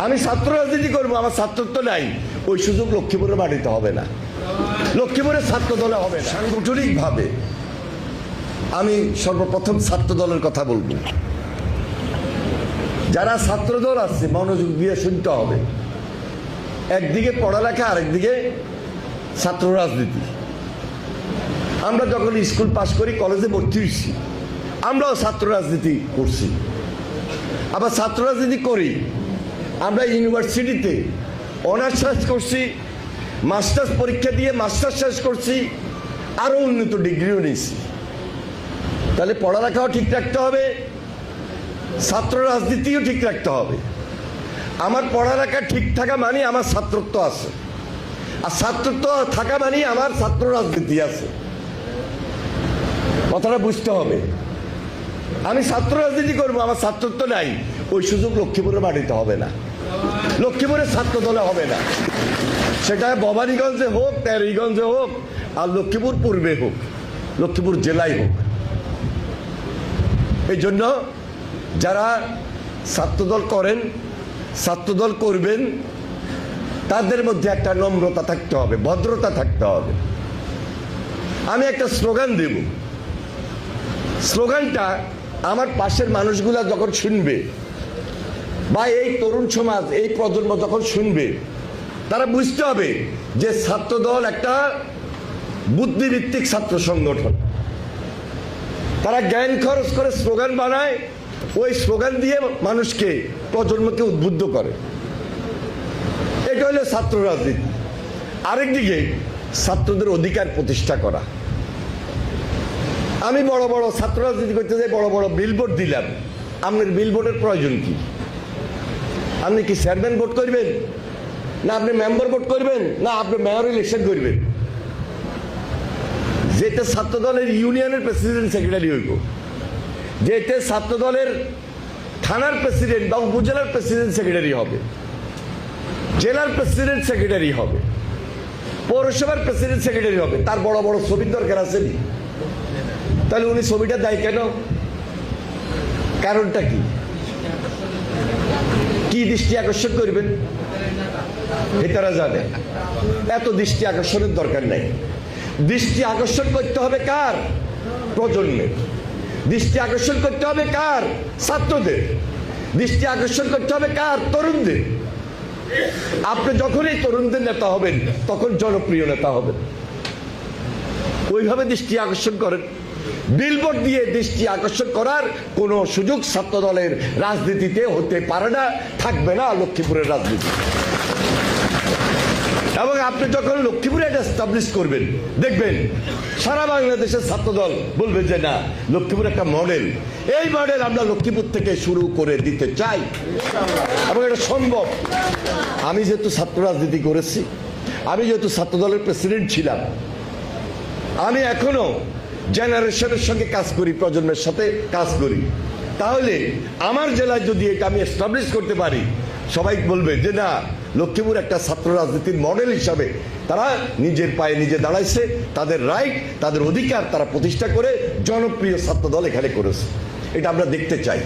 আমি ছাত্র রাজনীতি করবো, আমার ছাত্রত্ব নাই, ওই সুযোগ লক্ষ্মীপুরে মাটিতে হবে না, লক্ষ্মীপুরের ছাত্র দলে হবে না। সাংগঠনিকভাবে আমি সর্বপ্রথম ছাত্র দলের কথা বলবো। যারা ছাত্র দল আছে মনোযোগ দিয়ে শুনতে হবে। একদিকে পড়ালেখা, আরেকদিকে ছাত্র রাজনীতি। আমরা যখন স্কুল পাশ করি, কলেজে ভর্তি হয়েছি, আমরাও ছাত্র রাজনীতি করছি। আবার ছাত্র রাজনীতি করি আমরা ইউনিভার্সিটিতে অনার্স শেষ করছি, মাস্টার্স পরীক্ষা দিয়ে মাস্টার্স শেষ করছি, আরো উন্নত ডিগ্রিও নিয়েছি। তাহলে পড়ালেখাও ঠিক রাখতে হবে, ছাত্র রাজনীতিও ঠিক রাখতে হবে। আমার পড়ালেখা ঠিক থাকা মানে আমার ছাত্রত্ব আছে, আর ছাত্রত্ব থাকা মানে আমার ছাত্র রাজনীতি আছে। কথাটা বুঝতে হবে। আমি ছাত্র রাজনীতি করবো, আমার ছাত্রত্ব নাই, ওই সুযোগ লক্ষ্মীপুরে মাটিতে হবে না, লক্ষ্মীপুরের ছাত্র দলে হবে না। সেটা ভবানীগঞ্জে হোক, তেরীগঞ্জে হোক, আর লক্ষ্মীপুর পূর্বে হোক, লক্ষ্মীপুর জেলায় হোক। এই জন্য যারা ছাত্রদল করেন, ছাত্রদল করবেন, তাদের মধ্যে একটা নম্রতা থাকতে হবে, ভদ্রতা থাকতে হবে। আমি একটা স্লোগান দেব, স্লোগানটা আমার পাশের মানুষগুলা যখন শুনবে, বা এই তরুণ সমাজ, এই প্রজন্ম যখন শুনবে, তারা বুঝতে হবে যে ছাত্রদল একটা বুদ্ধিভিত্তিক ছাত্র সংগঠন। তারা জ্ঞান খরচ করে স্লোগান বানায়, ওই স্লোগান দিয়ে মানুষকে, প্রজন্মকে উদ্বুদ্ধ করে। এটা হলো ছাত্র রাজনীতি। আরেকদিকে ছাত্রদের অধিকার প্রতিষ্ঠা করা। আমি বড় বড় ছাত্র রাজনীতি করতে যাই, বড় বড় বিলবোর্ড দিলাম। আপনার বিলবোর্ডের প্রয়োজন কি? আপনি কি চেয়ারম্যান ভোট করবেন, না আপনি মেম্বার ভোট করবেন, না আপনি মেয়র ইলেকশন করবেন? যেটা ছাত্র দলের ইউনিয়নের প্রেসিডেন্ট সেক্রেটারি হইব, যেটা ছাত্র দলের থানার প্রেসিডেন্ট বা উপজেলার প্রেসিডেন্ট সেক্রেটারি হবে, জেলার প্রেসিডেন্ট সেক্রেটারি হবে, পৌরসভার প্রেসিডেন্ট সেক্রেটারি হবে, তার বড় বড় ছবির দরকার আছে নি? তাহলে উনি ছবিটা দেয় কেন? কারণটা কি? কি দৃষ্টি আকর্ষণ করবেন এটারা জানে। এত দৃষ্টি আকর্ষণের দরকার নাই। দৃষ্টি আকর্ষণ করতে হবে কার? প্রজন্মের। দৃষ্টি আকর্ষণ করতে হবে কার? ছাত্রদের। দৃষ্টি আকর্ষণ করতে হবে কার? তরুণদের। আপনি যখনই তরুণদের নেতা হবেন, তখন জনপ্রিয় নেতা হবেন। ওইভাবে দৃষ্টি আকর্ষণ করেন। বিলবোর্ড দিয়ে দৃষ্টি আকর্ষণ করার কোন সুযোগ ছাত্র দলের রাজনীতিতে হতে পারে না, থাকবে না লক্ষ্মীপুরের রাজনীতি। এবং আপনি যখন লক্ষ্মীপুরে এটা এস্টাবলিশ করবেন, দেখবেন সারা বাংলাদেশের ছাত্রদল বলবে যে না, লক্ষ্মীপুর একটা মডেল। এই মডেল আমরা লক্ষ্মীপুর থেকে শুরু করে দিতে চাই, এবং এটা সম্ভব। আমি যেহেতু ছাত্র রাজনীতি করেছি, আমি যেহেতু ছাত্রদলের প্রেসিডেন্ট ছিলাম, আমি এখনো জেনারেশনের সঙ্গে কাজ করি, প্রজন্মের সাথে কাজ করি। তাহলে আমার জেলায় যদি এটা আমি এস্টাবলিশ করতে পারি, সবাই বলবে যে না, লক্ষ্মীপুর একটা ছাত্র রাজনীতির মডেল হিসাবে তারা নিজের পায়ে নিজে দাঁড়াইছে, তাদের রাইট, তাদের অধিকার তারা প্রতিষ্ঠা করে জনপ্রিয় ছাত্র দল এখানে করেছে। এটা আমরা দেখতে চাই।